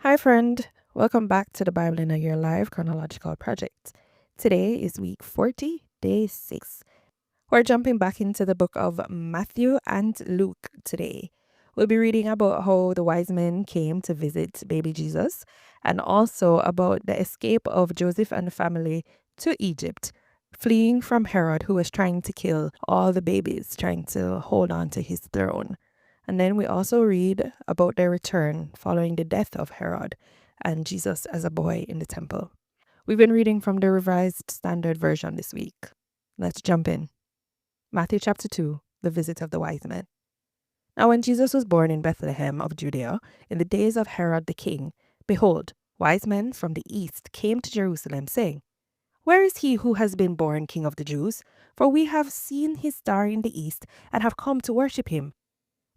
Hi, friend. Welcome back to the Bible in a Year Live Chronological Project. Today is week 40, day 6. We're jumping back into the book of Matthew and Luke today. We'll be reading about how the wise men came to visit baby Jesus and also about the escape of Joseph and the family to Egypt, fleeing from Herod, who was trying to kill all the babies, trying to hold on to his throne. And then we also read about their return following the death of Herod and Jesus as a boy in the temple. We've been reading from the Revised Standard Version this week. Let's jump in. Matthew chapter 2, the visit of the wise men. Now, when Jesus was born in Bethlehem of Judea, in the days of Herod the king, behold, wise men from the east came to Jerusalem, saying, Where is he who has been born King of the Jews? For we have seen his star in the east and have come to worship him.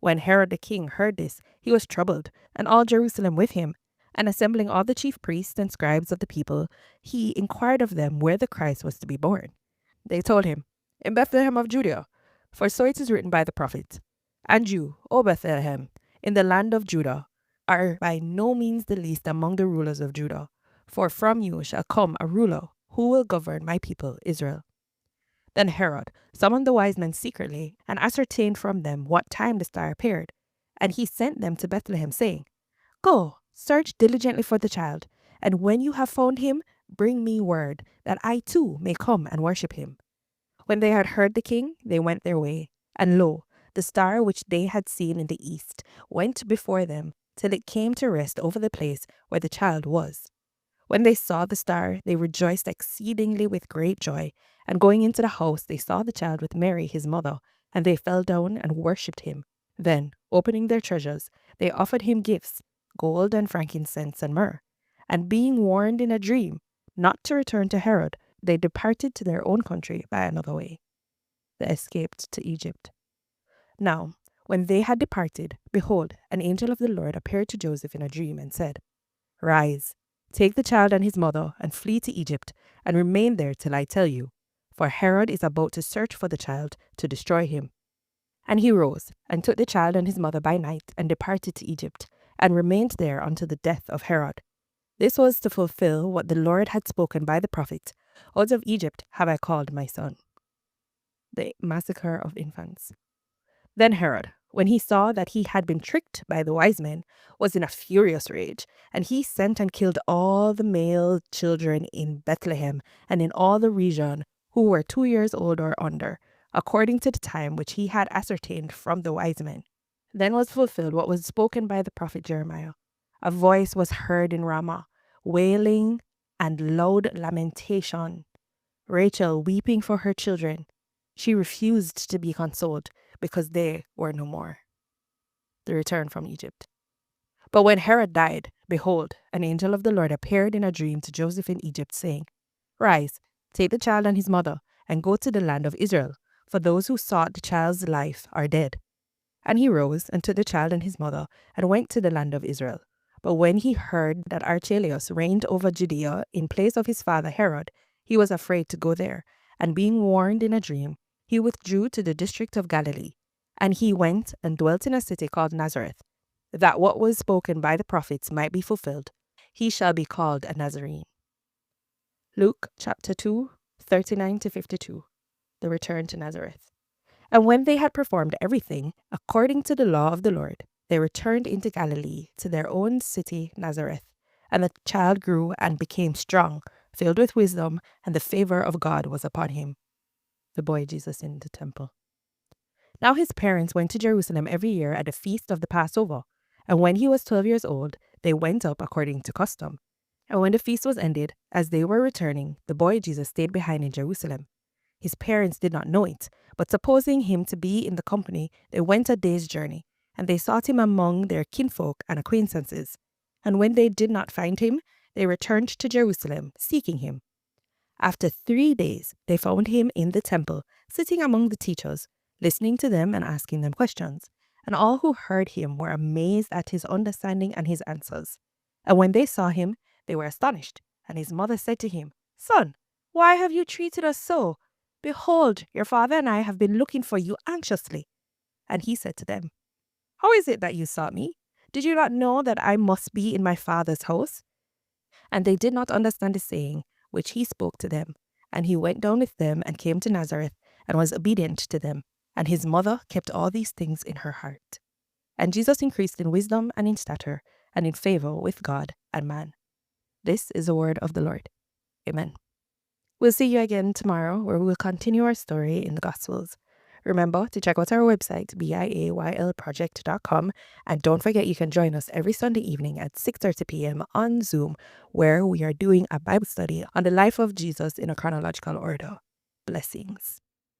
When Herod the king heard this, he was troubled, and all Jerusalem with him. And assembling all the chief priests and scribes of the people, he inquired of them where the Christ was to be born. They told him, In Bethlehem of Judea, for so it is written by the prophet. And you, O Bethlehem, in the land of Judah, are by no means the least among the rulers of Judah, for from you shall come a ruler who will govern my people Israel. Then Herod summoned the wise men secretly and ascertained from them what time the star appeared. And he sent them to Bethlehem, saying, Go, search diligently for the child, and when you have found him, bring me word, that I too may come and worship him. When they had heard the king, they went their way. And lo, the star which they had seen in the east went before them, till it came to rest over the place where the child was. When they saw the star, they rejoiced exceedingly with great joy. And going into the house, they saw the child with Mary, his mother, and they fell down and worshipped him. Then, opening their treasures, they offered him gifts, gold and frankincense and myrrh. And being warned in a dream not to return to Herod, they departed to their own country by another way. They escaped to Egypt. Now, when they had departed, behold, an angel of the Lord appeared to Joseph in a dream and said, Rise, take the child and his mother, and flee to Egypt, and remain there till I tell you, for Herod is about to search for the child to destroy him. And he rose, and took the child and his mother by night, and departed to Egypt, and remained there until the death of Herod. This was to fulfill what the Lord had spoken by the prophet, Out of Egypt have I called my son. The massacre of infants. Then Herod, when he saw that he had been tricked by the wise men, was in a furious rage, and he sent and killed all the male children in Bethlehem and in all the region who were 2 years old or under, according to the time which he had ascertained from the wise men. Then was fulfilled what was spoken by the prophet Jeremiah. A voice was heard in Ramah, wailing and loud lamentation, Rachel weeping for her children. She refused to be consoled, because they were no more. The return from Egypt. But when Herod died, behold, an angel of the Lord appeared in a dream to Joseph in Egypt, saying, Rise, take the child and his mother, and go to the land of Israel, for those who sought the child's life are dead. And he rose and took the child and his mother, and went to the land of Israel. But when he heard that Archelaus reigned over Judea in place of his father Herod, he was afraid to go there, and being warned in a dream, he withdrew to the district of Galilee. And he went and dwelt in a city called Nazareth, that what was spoken by the prophets might be fulfilled. He shall be called a Nazarene. Luke chapter 2, 39 to 52. The return to Nazareth. And when they had performed everything according to the law of the Lord, they returned into Galilee to their own city Nazareth. And the child grew and became strong, filled with wisdom, and the favor of God was upon him. The boy Jesus in the temple. Now his parents went to Jerusalem every year at the feast of the Passover. And when he was 12 years old, they went up according to custom. And when the feast was ended, as they were returning, the boy Jesus stayed behind in Jerusalem. His parents did not know it, but supposing him to be in the company, they went a day's journey, and they sought him among their kinfolk and acquaintances. And when they did not find him, they returned to Jerusalem, seeking him. After 3 days, they found him in the temple, sitting among the teachers, listening to them and asking them questions. And all who heard him were amazed at his understanding and his answers. And when they saw him, they were astonished. And his mother said to him, Son, why have you treated us so? Behold, your father and I have been looking for you anxiously. And he said to them, How is it that you sought me? Did you not know that I must be in my Father's house? And they did not understand the saying which he spoke to them. And he went down with them and came to Nazareth and was obedient to them. And his mother kept all these things in her heart. And Jesus increased in wisdom and in stature and in favor with God and man. This is the word of the Lord. Amen. We'll see you again tomorrow, where we will continue our story in the Gospels. Remember to check out our website, Biayl.Project.com, and don't forget you can join us every Sunday evening at 6:30 p.m. on Zoom, where we are doing a Bible study on the life of Jesus in a chronological order. Blessings.